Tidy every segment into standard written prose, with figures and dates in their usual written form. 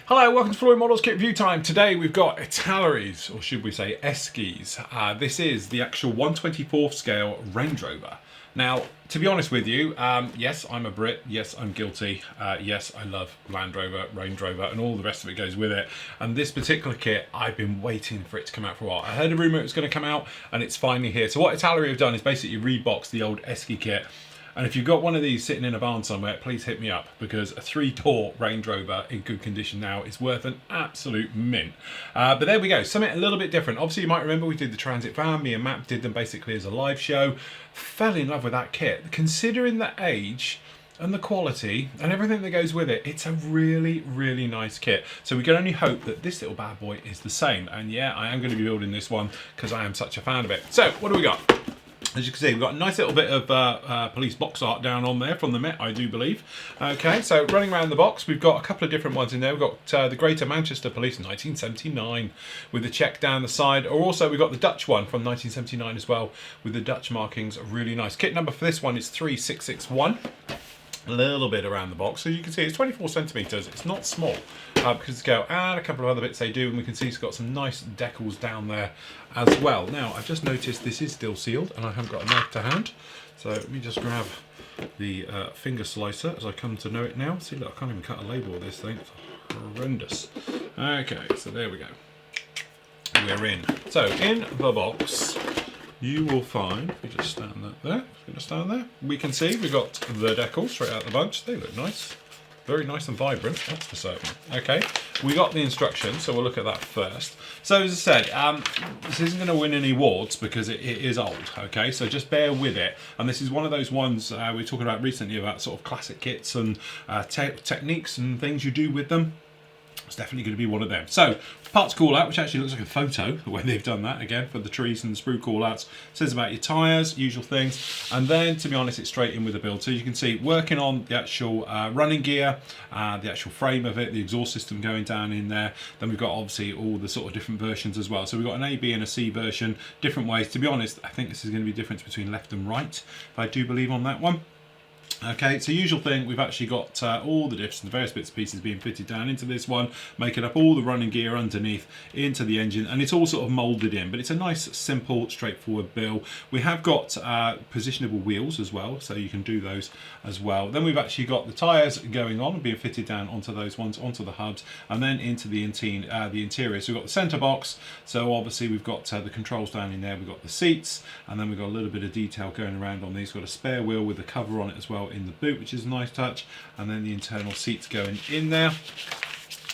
Hello, welcome to Floyd Models Kit Review Time. Today we've got Italeris, or should we say Eskies. This is the actual 1/24 scale Range Rover. Now, to be honest with you, yes, I'm a Brit, yes, I'm guilty, yes, I love Land Rover, Range Rover, and all the rest of it goes with it. And this particular kit, I've been waiting for it to come out for a while. I heard a rumour it was going to come out, and it's finally here. So what Italeri have done is basically reboxed the old Esky kit. And if you've got one of these sitting in a barn somewhere, please hit me up, because a 3-door Range Rover in good condition now is worth an absolute mint. But there we go, something a little bit different. Obviously, you might remember we did the Transit van. Me and Matt did them basically as a live show. Fell in love with that kit. Considering the age and the quality and everything that goes with it, it's a really, really nice kit. So we can only hope that this little bad boy is the same. And yeah, I am going to be building this one because I am such a fan of it. So what do we got? As you can see, we've got a nice little bit of police box art down on there from the Met, I do believe. Okay, so running around the box, we've got a couple of different ones in there. We've got the Greater Manchester Police 1979 with the check down the side. Or also we've got the Dutch one from 1979 as well with the Dutch markings. Really nice. Kit number for this one is 3661. A little bit around the box, so you can see it's 24 centimeters. It's not small because it's got and a couple of other bits they do, and we can see it's got some nice decals down there as well. Now I've just noticed this is still sealed and I haven't got a knife to hand, so let me just grab the finger slicer as I come to know it now. See, look, I can't even cut a label of this thing. It's horrendous. Okay, so there we go, we're in. So in the box you will find, we just stand that there, going to stand there. We can see we've got the decals straight out the bunch. They look nice, very nice and vibrant, that's for certain. Okay, we got the instructions, so we'll look at that first. So as I said, this isn't going to win any awards because it is old. Okay, so just bear with it. And this is one of those ones we were talking about recently about sort of classic kits and techniques and things you do with them. It's definitely going to be one of them. So, parts call out, which actually looks like a photo, the way they've done that, again, for the trees and the sprue call outs. Says about your tyres, usual things. And then, to be honest, it's straight in with the build. So you can see, working on the actual running gear, the actual frame of it, the exhaust system going down in there. Then we've got, obviously, all the sort of different versions as well. So we've got an A, B and a C version, different ways. To be honest, I think this is going to be a difference between left and right, if I do believe on that one. Okay, so usual thing, we've actually got all the diffs and the various bits and pieces being fitted down into this one, making up all the running gear underneath into the engine, and it's all sort of moulded in, but it's a nice, simple, straightforward build. We have got positionable wheels as well, so you can do those as well. Then we've actually got the tyres going on and being fitted down onto those ones, onto the hubs, and then into the interior. So we've got the centre box, so obviously we've got the controls down in there, we've got the seats, and then we've got a little bit of detail going around on these. We've got a spare wheel with the cover on it as well in the boot, which is a nice touch, and then the internal seats going in there.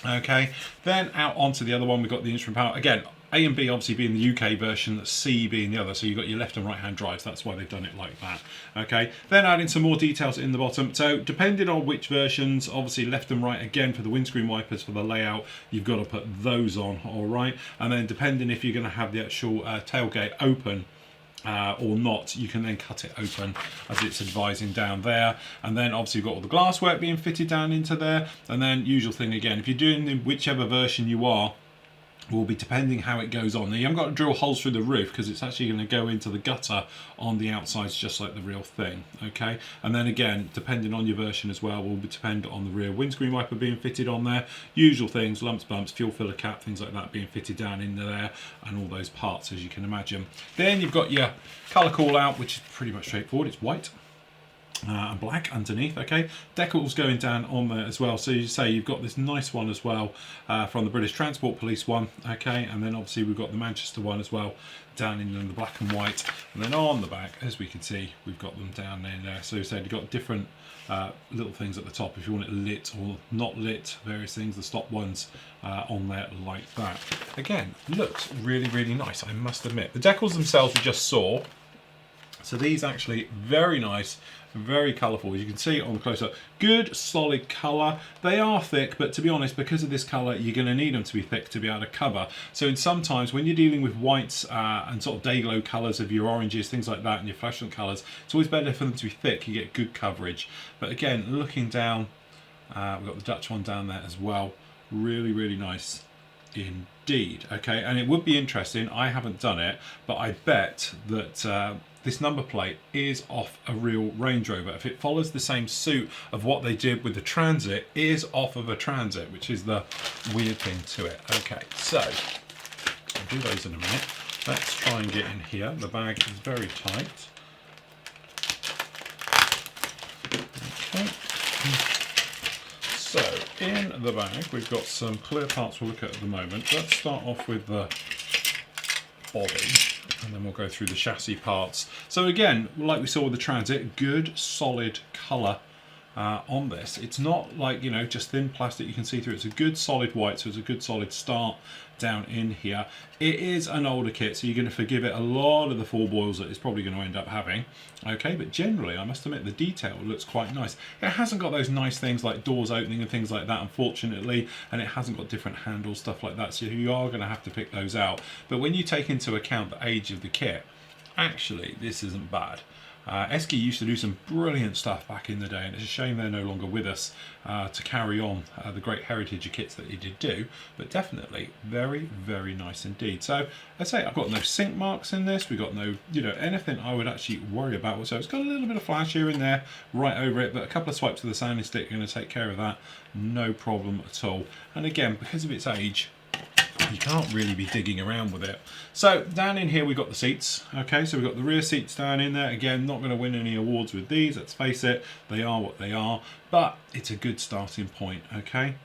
Okay, then out onto the other one, we've got the instrument panel. Again, A and B obviously being the UK version, C being the other, so you've got your left and right hand drives. That's why they've done it like that. Okay, then adding some more details in the bottom. So depending on which versions, obviously left and right, again for the windscreen wipers, for the layout, you've got to put those on, all right. And then depending if you're going to have the actual tailgate open or not, you can then cut it open as it's advising down there. And then obviously you've got all the glasswork being fitted down into there. And then usual thing again, if you're doing whichever version you are, will be depending how it goes on. Now you haven't got to drill holes through the roof because it's actually going to go into the gutter on the outsides just like the real thing. Okay, and then again, depending on your version as well, will depend on the rear windscreen wiper being fitted on there. Usual things, lumps, bumps, fuel filler cap, things like that being fitted down in there, and all those parts as you can imagine. Then you've got your colour call out, which is pretty much straightforward. It's white and black underneath. Okay, decals going down on there as well, so you say you've got this nice one as well from the British Transport Police one. Okay, and then obviously we've got the Manchester one as well down in the black and white, and then on the back, as we can see, we've got them down in there. So you said you've got different little things at the top if you want it lit or not lit, various things, the stop ones on there like that. Again, looks really, really nice, I must admit. The decals themselves we just saw, so these actually very nice, very colourful. As you can see on the close-up, good solid colour. They are thick, but to be honest, because of this colour, you're going to need them to be thick to be able to cover. So in sometimes when you're dealing with whites and sort of day glow colours of your oranges, things like that, and your fluorescent colours, it's always better for them to be thick. You get good coverage. But again, looking down, we've got the Dutch one down there as well. Really, really nice indeed. Okay, and it would be interesting, I haven't done it, but I bet that this number plate is off a real Range Rover. If it follows the same suit of what they did with the Transit, it is off of a Transit, which is the weird thing to it. Okay, so I'll do those in a minute. Let's try and get in here. The bag is very tight. Okay. So in the bag we've got some clear parts we'll look at the moment. Let's start off with the body and then we'll go through the chassis parts. So again, like we saw with the Transit, good solid colour on this. It's not like, you know, just thin plastic you can see through. It's a good solid white, so it's a good solid start down in here. It is an older kit, so you're going to forgive it a lot of the four-boils that it's probably going to end up having. Okay, but generally I must admit the detail looks quite nice. It hasn't got those nice things like doors opening and things like that, unfortunately, and it hasn't got different handles, stuff like that, so you are going to have to pick those out. But when you take into account the age of the kit, actually this isn't bad. Esky used to do some brilliant stuff back in the day, and it's a shame they're no longer with us to carry on the great heritage of kits that he did do, but definitely very, very nice indeed. So I'd say I've got no sink marks in this, we've got no, you know, anything I would actually worry about. So it's got a little bit of flash here and there right over it, but a couple of swipes of the sanding stick are going to take care of that, no problem at all. And again, because of its age, you can't really be digging around with it. So down in here we've got the seats. Okay, so we've got the rear seats down in there. Again, not going to win any awards with these, let's face it, they are what they are, but it's a good starting point. Okay,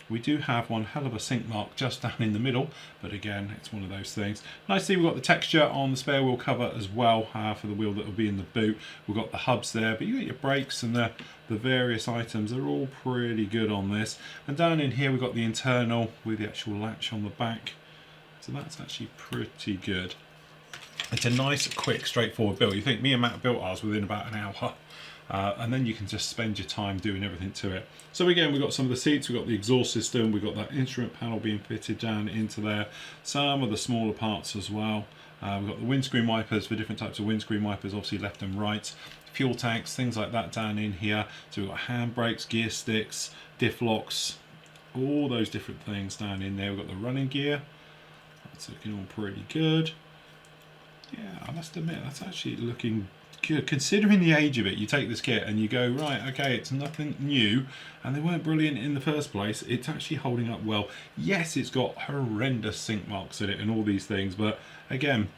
we do have one hell of a sink mark just down in the middle, but again, it's one of those things. Nicely, we've got the texture on the spare wheel cover as well for the wheel that will be in the boot. We've got the hubs there, but you got your brakes and the various items are all pretty good on this. And down in here we've got the internal with the actual latch on the back, so that's actually pretty good. It's a nice, quick, straightforward build. You think me and Matt built ours within about an hour, and then you can just spend your time doing everything to it. So again, we've got some of the seats, we've got the exhaust system, we've got that instrument panel being fitted down into there, some of the smaller parts as well. We've got the windscreen wipers for different types of windscreen wipers, obviously left and right, fuel tanks, things like that down in here. So we've got hand brakes, gear sticks, diff locks, all those different things down in there. We've got the running gear, that's looking all pretty good. Yeah, I must admit, that's actually looking good. Considering the age of it, you take this kit and you go, right, okay, it's nothing new, and they weren't brilliant in the first place. It's actually holding up well. Yes, it's got horrendous sink marks in it and all these things, but again,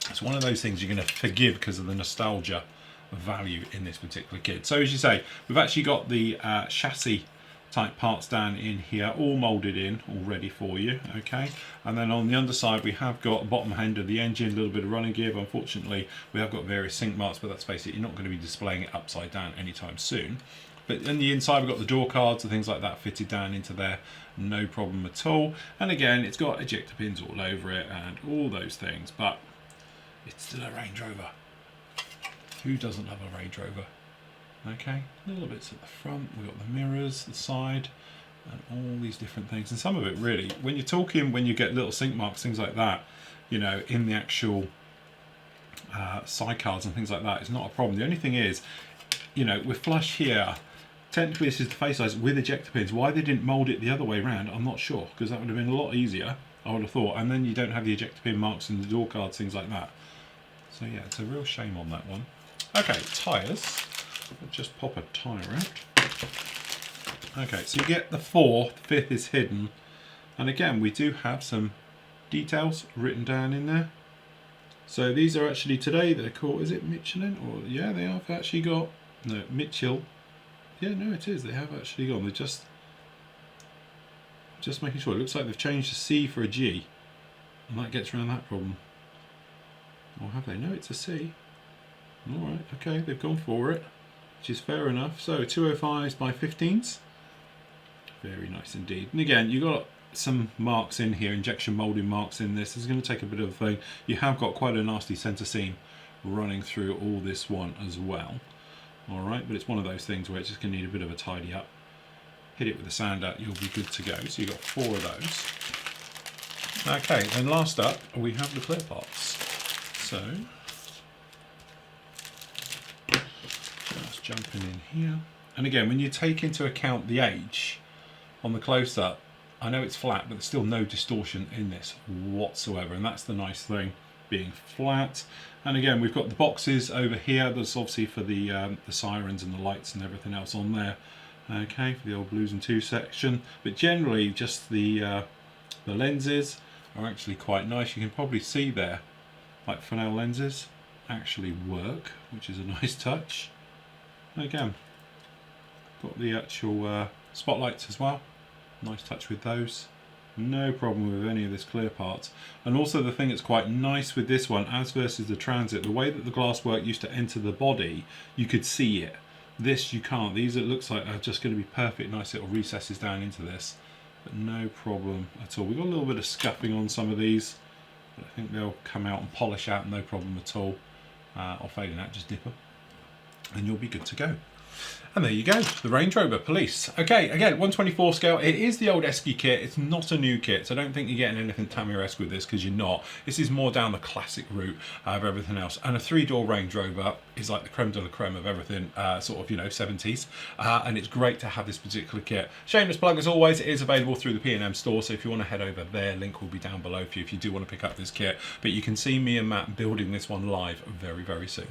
it's one of those things you're going to forgive because of the nostalgia value in this particular kit. So as you say, we've actually got the chassis type parts down in here, all molded in, all ready for you. Okay, and then on the underside we have got a bottom end of the engine, a little bit of running gear, but unfortunately we have got various sink marks, but let's face it, you're not going to be displaying it upside down anytime soon. But in the inside we've got the door cards and things like that fitted down into there, no problem at all. And again, it's got ejector pins all over it and all those things, but it's still a Range Rover. Who doesn't love a Range Rover? Okay, little bits at the front, we've got the mirrors, the side, and all these different things. And some of it really, when you're talking, when you get little sink marks, things like that, you know, in the actual side cards and things like that, it's not a problem. The only thing is, you know, we're flush here. Technically this is the face size with ejector pins. Why they didn't mould it the other way around, I'm not sure, because that would have been a lot easier, I would have thought. And then you don't have the ejector pin marks in the door cards, things like that. So yeah, it's a real shame on that one. Okay, tyres. I'll just pop a tyre out. Okay, so you get the 4, the 5th is hidden, and again we do have some details written down in there. So these are actually today, they're called, is it Michelin? Or yeah, they have actually got, no, Mitchell. Yeah, no, it is, they have actually gone, they're just making sure. It looks like they've changed a C for a G, and that gets around that problem. Or have they? No, it's a C. Alright, okay, they've gone for it, which is fair enough. So 205s by 15s. Very nice indeed. And again, you've got some marks in here, injection moulding marks in this. This is going to take a bit of a thing. You have got quite a nasty centre seam running through all this one as well. Alright, but it's one of those things where it's just going to need a bit of a tidy up. Hit it with a sander, you'll be good to go. So you've got 4 of those. Okay, then last up, we have the clear parts. So, just jumping in here. And again, when you take into account the age on the close-up, I know it's flat, but there's still no distortion in this whatsoever, and that's the nice thing, being flat. And again, we've got the boxes over here. That's obviously for the sirens and the lights and everything else on there. Okay, for the old blues and two section. But generally, just the lenses are actually quite nice. You can probably see there, like Fresnel lenses actually work, which is a nice touch. Again, got the actual spotlights as well. Nice touch with those. No problem with any of this clear parts. And also the thing that's quite nice with this one, as versus the Transit, the way that the glasswork used to enter the body, you could see it. This you can't. These, it looks like, are just going to be perfect, nice little recesses down into this. But no problem at all. We've got a little bit of scuffing on some of these, but I think they'll come out and polish out, no problem at all. Or fading out, just dip them, and you'll be good to go. And there you go, the Range Rover Police. Okay, again, 1/24 scale. It is the old Esky kit. It's not a new kit, so I don't think you're getting anything Tamiya-esque with this, because you're not. This is more down the classic route of everything else. And a 3-door Range Rover is like the creme de la creme of everything, sort of, you know, 70s. And it's great to have this particular kit. Shameless plug, as always, it is available through the P&M store, so if you want to head over there, link will be down below for you if you do want to pick up this kit. But you can see me and Matt building this one live very, very soon.